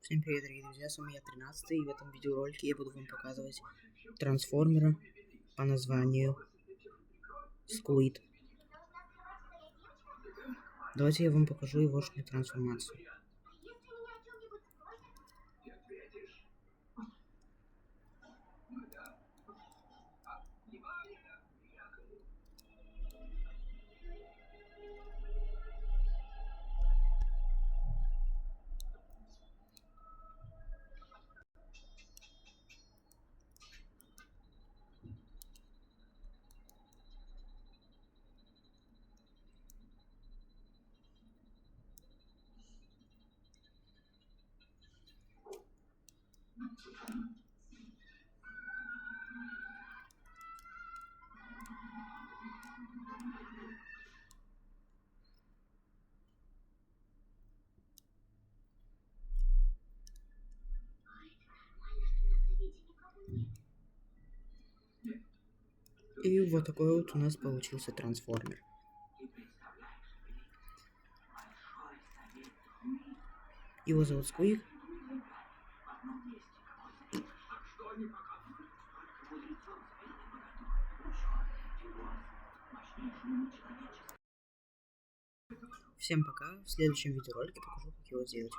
Всем привет, дорогие друзья, с вами я 13, и в этом видеоролике я буду вам показывать трансформера по названию Squid. Давайте я вам покажу его трансформацию. И вот такой вот у нас получился трансформер. Его зовут Squid. Всем пока. В следующем видеоролике покажу, как его сделать.